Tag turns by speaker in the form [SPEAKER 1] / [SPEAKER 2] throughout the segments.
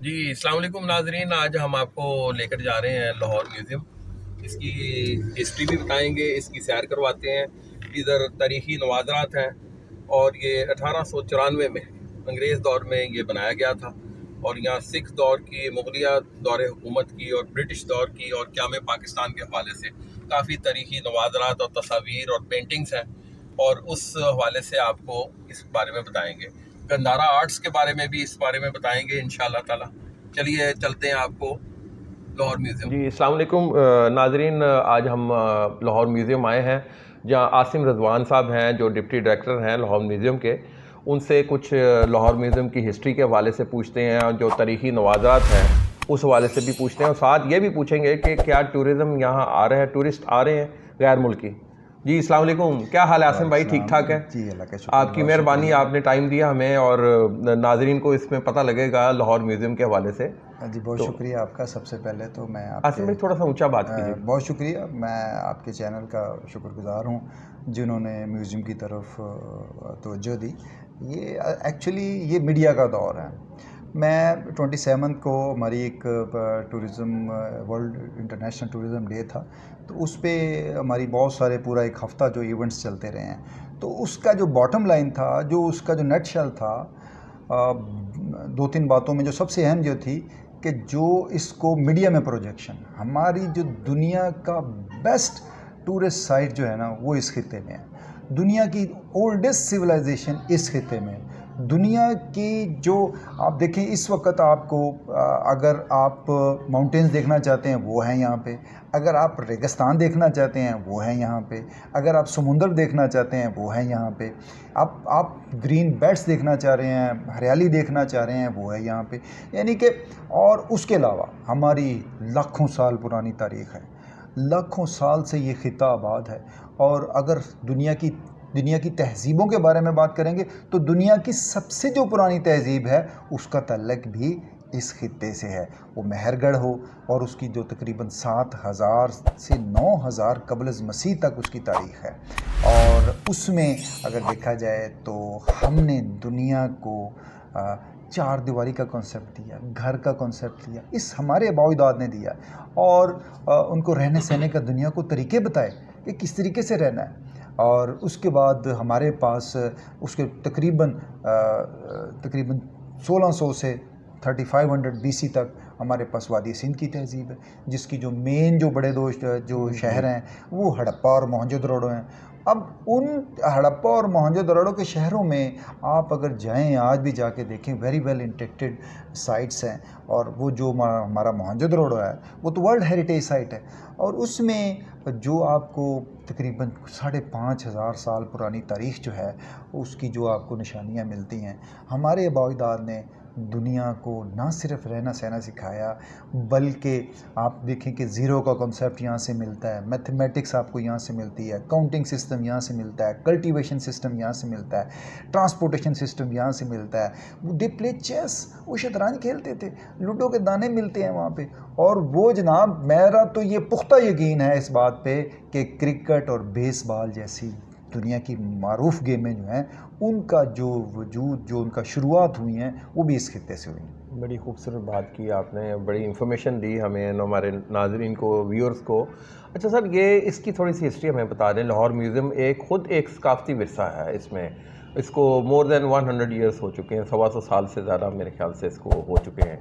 [SPEAKER 1] جی السلام علیکم ناظرین، آج ہم آپ کو لے کر جا رہے ہیں لاہور میوزیم۔ اس کی ہسٹری بھی بتائیں گے، اس کی سیر کرواتے ہیں۔ ادھر تاریخی نوادرات ہیں، اور یہ 1894 میں انگریز دور میں یہ بنایا گیا تھا، اور یہاں سکھ دور کی، مغلیہ دور حکومت کی اور برٹش دور کی اور قیام پاکستان کے حوالے سے کافی تاریخی نوادرات اور تصاویر اور پینٹنگز ہیں، اور اس حوالے سے آپ کو اس بارے میں بتائیں گے۔ گندھارا آرٹس کے بارے میں بھی اس بارے میں بتائیں گے انشاءاللہ تعالی۔ چلیے چلتے ہیں آپ کو لاہور میوزیم۔ جی السلام علیکم ناظرین، آج ہم لاہور میوزیم آئے ہیں، جہاں عاصم رضوان صاحب ہیں جو ڈپٹی ڈائریکٹر ہیں لاہور میوزیم کے۔ ان سے کچھ لاہور میوزیم کی ہسٹری کے حوالے سے پوچھتے ہیں، اور جو تاریخی نوادرات ہیں اس حوالے سے بھی پوچھتے ہیں، اور ساتھ یہ بھی پوچھیں گے کہ کیا ٹورزم یہاں آ رہے ہیں، ٹورسٹ آ رہے ہیں غیر ملکی۔ جی السلام علیکم، کیا حال ہے عاصم بھائی؟ ٹھیک ٹھاک ہے؟
[SPEAKER 2] جی اللہ کا شکر،
[SPEAKER 1] آپ کی مہربانی، آپ نے ٹائم دیا ہمیں، اور ناظرین کو اس میں پتہ لگے گا لاہور میوزیم کے حوالے سے۔
[SPEAKER 2] جی بہت شکریہ آپ کا۔ سب سے پہلے تو میں آپ
[SPEAKER 1] عاصم بھائی تھوڑا سا اونچا بات کیجیے۔
[SPEAKER 2] بہت شکریہ، میں آپ کے چینل کا شکر گزار ہوں جنہوں نے میوزیم کی طرف توجہ دی۔ یہ ایکچولی یہ میڈیا کا دور ہے۔ میں 27 کو ہماری ایک tourism world international tourism day تھا، تو اس پہ ہماری بہت سارے پورا ایک ہفتہ جو ایونٹس چلتے رہے ہیں، تو اس کا جو باٹم لائن تھا، جو اس کا جو نیٹ شل تھا، دو تین باتوں میں جو سب سے اہم جو تھی کہ جو اس کو میڈیا میں پروجیکشن، ہماری جو دنیا کا بیسٹ ٹورسٹ سائٹ جو ہے نا وہ اس خطے میں ہے۔ دنیا کی اولڈسٹ سویلائزیشن اس خطے میں، دنیا کی جو آپ دیکھیں اس وقت آپ کو اگر آپ ماؤنٹینز دیکھنا چاہتے ہیں وہ ہیں یہاں پہ، اگر آپ ریگستان دیکھنا چاہتے ہیں وہ ہیں یہاں پہ، اگر آپ سمندر دیکھنا چاہتے ہیں وہ ہیں یہاں پہ، آپ گرین بیلٹس دیکھنا چاہ رہے ہیں، ہریالی دیکھنا چاہ رہے ہیں وہ ہے یہاں پہ، یعنی کہ اور اس کے علاوہ ہماری لاکھوں سال پرانی تاریخ ہے، لاکھوں سال سے یہ خطہ آباد ہے۔ اور اگر دنیا کی تہذیبوں کے بارے میں بات کریں گے تو دنیا کی سب سے جو پرانی تہذیب ہے اس کا تعلق بھی اس خطے سے ہے، وہ مہر گڑھ ہو، اور اس کی جو تقریباً 7000 سے 9000 قبل از مسیح تک اس کی تاریخ ہے۔ اور اس میں اگر دیکھا جائے تو ہم نے دنیا کو چار دیواری کا کنسیپٹ دیا، گھر کا کنسیپٹ دیا، اس ہمارے آباء و اجداد نے دیا، اور ان کو رہنے سہنے کا دنیا کو طریقے بتائے کہ کس طریقے سے رہنا ہے۔ اور اس کے بعد ہمارے پاس اس کے تقریباً 1600 سے 3500 BC تک ہمارے پاس وادی سندھ کی تہذیب ہے، جس کی جو مین جو بڑے جو شہر ہیں وہ ہڑپا اور موہنجو دڑو ہیں۔ اب ان ہڑپا اور موہنجو دڑو کے شہروں میں آپ اگر جائیں، آج بھی جا کے دیکھیں، ویری ویل انٹیکٹڈ سائٹس ہیں، اور وہ جو ہمارا موہنجو دڑو ہے وہ تو ورلڈ ہیریٹیج سائٹ ہے، اور اس میں جو آپ کو تقریباً 5500 سال پرانی تاریخ جو ہے اس کی جو آپ کو نشانیاں ملتی ہیں۔ ہمارے آباء و اجداد نے دنیا کو نہ صرف رہنا سہنا سکھایا، بلکہ آپ دیکھیں کہ زیرو کا کنسیپٹ یہاں سے ملتا ہے، میتھمیٹکس آپ کو یہاں سے ملتی ہے، کاؤنٹنگ سسٹم یہاں سے ملتا ہے، کلٹیویشن سسٹم یہاں سے ملتا ہے، ٹرانسپورٹیشن سسٹم یہاں سے ملتا ہے۔ دے پلے چیس، وہ شطرنج کھیلتے تھے، لوڈو کے دانے ملتے ہیں وہاں پہ، اور وہ جناب میرا تو یہ پختہ یقین ہے اس بات پہ کہ کرکٹ اور بیس بال جیسی دنیا کی معروف گیمیں جو ہیں ان کا جو وجود، جو ان کا شروعات ہوئی ہیں وہ بھی اس خطے سے ہوئی ہیں۔
[SPEAKER 1] بڑی خوبصورت بات کی آپ نے، بڑی انفارمیشن دی ہمیں، ہمارے ناظرین کو، ویورز کو۔ اچھا سر، یہ اس کی تھوڑی سی ہسٹری ہمیں بتا دیں۔ لاہور میوزیم خود ایک ثقافتی ورثہ ہے، اس کو مور دین 100 ایئرس ہو چکے ہیں، 125 سال سے زیادہ میرے خیال سے اس کو ہو چکے ہیں۔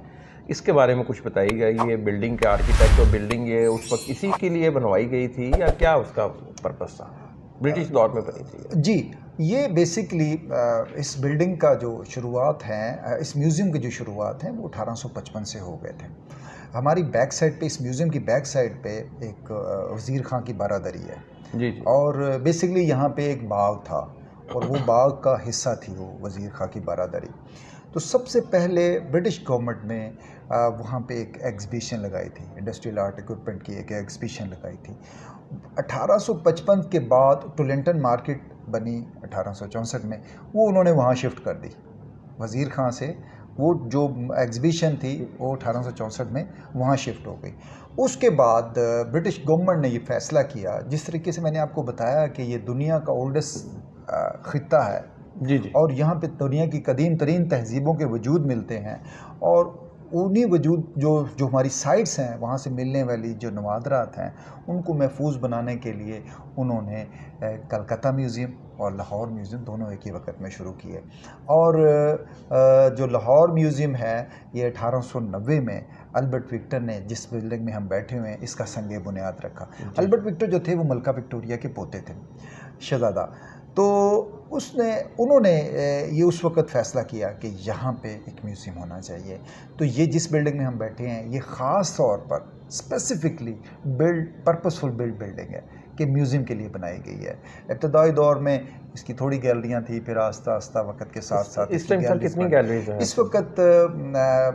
[SPEAKER 1] اس کے بارے میں کچھ بتائیے گا، یہ بلڈنگ کے آرکیٹیکٹ اور بلڈنگ یہ اس وقت اسی کے لیے بنوائی گئی تھی یا کیا اس کا پرپس تھا؟ برٹش دور میں بنی تھی؟
[SPEAKER 2] جی، یہ بیسکلی اس بلڈنگ کا جو شروعات ہیں، اس میوزیم کی جو شروعات ہیں وہ 1855 سے ہو گئے تھے۔ ہماری بیک سائڈ پہ، اس میوزیم کی بیک سائڈ پہ ایک وزیر خان کی بارادری ہے،
[SPEAKER 1] جی جی،
[SPEAKER 2] اور بیسکلی یہاں پہ ایک باغ تھا، اور وہ باغ کا حصہ تھی وہ وزیر خان کی بارادری۔ تو سب سے پہلے برٹش گورنمنٹ نے وہاں پہ ایک ایگزیبیشن لگائی تھی، انڈسٹریل آرٹ ایکوپمنٹ کی ایک ایگزیبیشن لگائی تھی۔ 1855 کے بعد ٹولنٹن مارکیٹ بنی 1864 میں، وہ انہوں نے وہاں شفٹ کر دی وزیر خان سے، وہ جو ایگزیبیشن تھی وہ 1864 میں وہاں شفٹ ہو گئی۔ اس کے بعد برٹش گورنمنٹ نے یہ فیصلہ کیا، جس طریقے سے میں نے آپ کو بتایا کہ یہ دنیا کا اولڈسٹ خطہ ہے
[SPEAKER 3] جی جی
[SPEAKER 2] اور یہاں پہ دنیا کی قدیم ترین تہذیبوں کے وجود ملتے ہیں، اور انہی وجود جو ہماری سائٹس ہیں، وہاں سے ملنے والی جو نوادرات ہیں، ان کو محفوظ بنانے کے لیے انہوں نے کلکتہ میوزیم اور لاہور میوزیم دونوں ایک ہی وقت میں شروع کیے. اور جو لاہور میوزیم ہے یہ 1890 میں البرٹ وکٹر نے، جس بلڈنگ میں ہم بیٹھے ہوئے ہیں، اس کا سنگ بنیاد رکھا. البرٹ وکٹر جو تھے وہ ملکہ وکٹوریہ کے پوتے تھے، شہزادہ. تو انہوں نے یہ اس وقت فیصلہ کیا کہ یہاں پہ ایک میوزیم ہونا چاہیے. تو یہ جس بلڈنگ میں ہم بیٹھے ہیں یہ خاص طور پر اسپیسیفکلی پرپسفل بلڈنگ ہے کہ میوزیم کے لیے بنائی گئی ہے. ابتدائی دور میں اس کی تھوڑی گیلریاں تھیں، پھر آہستہ آہستہ وقت کے ساتھ ساتھ
[SPEAKER 3] اس ٹائم سر کتنی گیلریز ہیں
[SPEAKER 2] اس وقت؟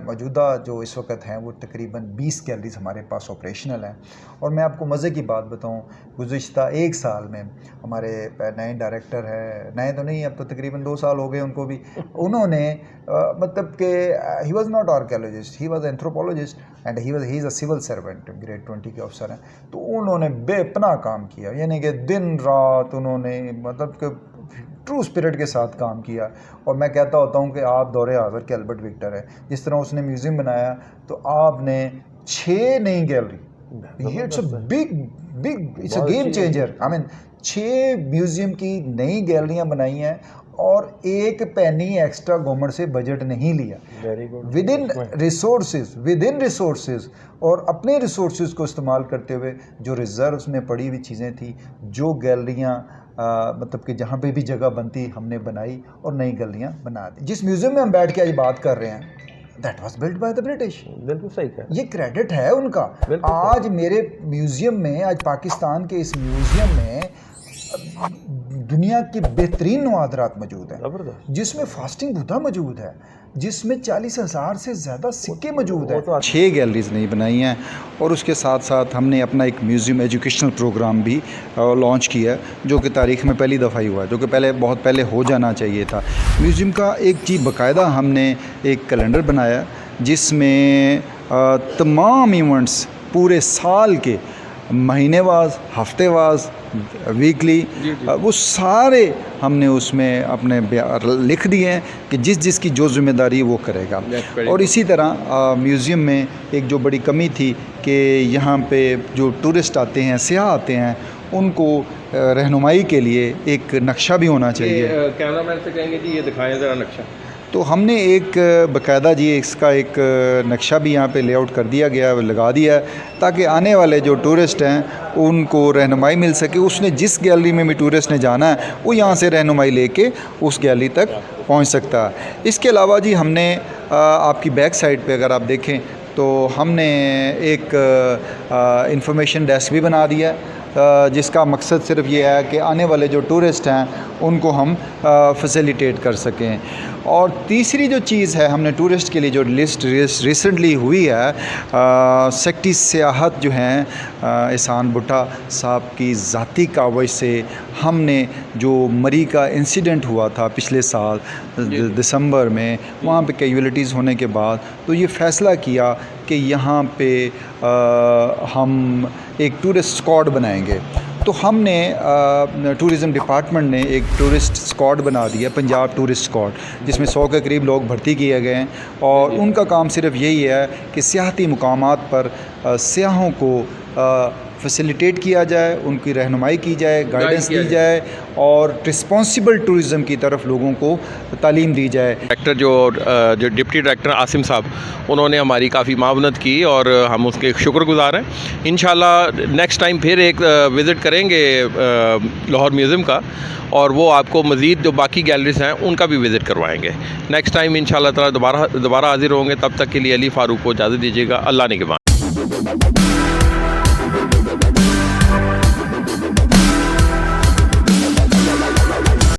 [SPEAKER 2] موجودہ جو اس وقت ہیں وہ تقریباً 20 گیلریز ہمارے پاس آپریشنل ہیں. اور میں آپ کو مزے کی بات بتاؤں، گزشتہ 1 سال میں ہمارے نئے ڈائریکٹر ہیں، نئے تو نہیں، اب تو تقریباً 2 سال ہو گئے ان کو بھی، انہوں نے مطلب کہ ہی was not archaeologist, he was anthropologist and he is a civil servant, grade 20 کے افسر ہیں. تو انہوں نے بے پناہ کام کیا، یعنی کہ دن رات انہوں نے مطلب کہ ٹرو اسپرٹ کے ساتھ کام کیا. اور میں کہتا ہوتا ہوں کہ آپ دور حاضر کے البرٹ وکٹر ہے. جس طرح اس نے میوزیم بنایا تو آپ نے 6 نئی گیلری، یہ it's a big it's a game changer. I mean 6 museum کی نئی گیلریاں بنائی ہیں اور 1 پینی ایکسٹرا گورنمنٹ سے بجٹ نہیں لیا. ود ان ریسورسز اور اپنے ریسورسز کو استعمال کرتے ہوئے، جو ریزروز میں پڑی ہوئی چیزیں تھیں، جو گیلریاں مطلب کہ جہاں پہ بھی جگہ بنتی ہم نے بنائی اور نئی گیلریاں بنا دی. جس میوزیم میں ہم بیٹھ کے آج بات کر رہے ہیں، that was build by the British.
[SPEAKER 3] بالکل صحیح ہے،
[SPEAKER 2] یہ کریڈٹ ہے ان کا. آج میرے میوزیم میں، آج پاکستان کے اس میوزیم میں دنیا کی بہترین نوادرات موجود ہیں، جس میں فاسٹنگ بدھا موجود ہے، جس میں 40,000 سے زیادہ سکے موجود ہیں. 6 گیلریز نہیں بنائی ہیں. اور اس کے ساتھ ساتھ ہم نے اپنا ایک میوزیم ایجوکیشنل پروگرام بھی لانچ کیا ہے، جو کہ تاریخ میں پہلی دفعہ ہی ہوا ہے، جو کہ بہت پہلے ہو جانا چاہیے تھا. میوزیم کا ایک چیز باقاعدہ ہم نے ایک کیلنڈر بنایا جس میں تمام ایونٹس پورے سال کے، مہینے واز، ہفتے واز، ویکلی، وہ سارے ہم نے اس میں اپنے لکھ دیے ہیں کہ جس کی جو ذمہ داری وہ کرے گا. اور اسی طرح میوزیم میں ایک جو بڑی کمی تھی کہ یہاں پہ جو ٹورسٹ آتے ہیں، سیاح آتے ہیں، ان کو رہنمائی کے لیے ایک نقشہ بھی ہونا چاہیے.
[SPEAKER 1] کیمرہ مین سے کہیں گے جی یہ دکھائیں ذرا نقشہ.
[SPEAKER 2] تو ہم نے ایک باقاعدہ اس کا ایک نقشہ بھی یہاں پہ لے آؤٹ کر دیا گیا، لگا دیا ہے، تاکہ آنے والے جو ٹورسٹ ہیں ان کو رہنمائی مل سکے. اس نے جس گیلری میں بھی ٹورسٹ نے جانا ہے وہ یہاں سے رہنمائی لے کے اس گیلری تک پہنچ سکتا ہے. اس کے علاوہ ہم نے آپ کی بیک سائڈ پہ اگر آپ دیکھیں تو ہم نے ایک انفارمیشن ڈیسک بھی بنا دیا ہے، جس کا مقصد صرف یہ ہے کہ آنے والے جو ٹورسٹ ہیں ان کو ہم فیسیلیٹیٹ کر سکیں. اور تیسری جو چیز ہے، ہم نے ٹورسٹ کے لیے جو لسٹ ریسنٹلی ہوئی ہے، سیکٹری سیاحت جو ہیں احسان بٹھا صاحب کی ذاتی کاوش سے ہم نے جو مری کا انسیڈنٹ ہوا تھا پچھلے سال دسمبر میں، وہاں پہ کیجولیٹیز ہونے کے بعد تو یہ فیصلہ کیا کہ یہاں پہ ہم ایک ٹورسٹ اسکواڈ بنائیں گے. تو ہم نے ٹورزم ڈپارٹمنٹ نے ایک ٹورسٹ اسکواڈ بنا دیا، پنجاب ٹورسٹ اسکواڈ، جس میں 100 کے قریب لوگ بھرتی کیے گئے ہیں. اور ان کا کام صرف یہی ہے کہ سیاحتی مقامات پر سیاحوں کو فیسیلیٹیٹ کیا جائے، ان کی رہنمائی کی جائے، گائیڈنس دی جائے، اور رسپانسبل ٹورزم کی طرف لوگوں کو تعلیم دی جائے.
[SPEAKER 1] ڈائریکٹر جو ڈپٹی ڈائریکٹر عاصم صاحب، انہوں نے ہماری کافی معاونت کی اور ہم اس کے شکر گزار ہیں. انشاءاللہ نیکسٹ ٹائم پھر ایک وزٹ کریں گے لاہور میوزیم کا، اور وہ آپ کو مزید جو باقی گیلریز ہیں ان کا بھی وزٹ کروائیں گے. نیکسٹ ٹائم انشاءاللہ تعالیٰ دوبارہ حاضر ہوں گے. تب تک کے لیے علی فاروق کو اجازت دیجیے گا. اللہ نگہبان.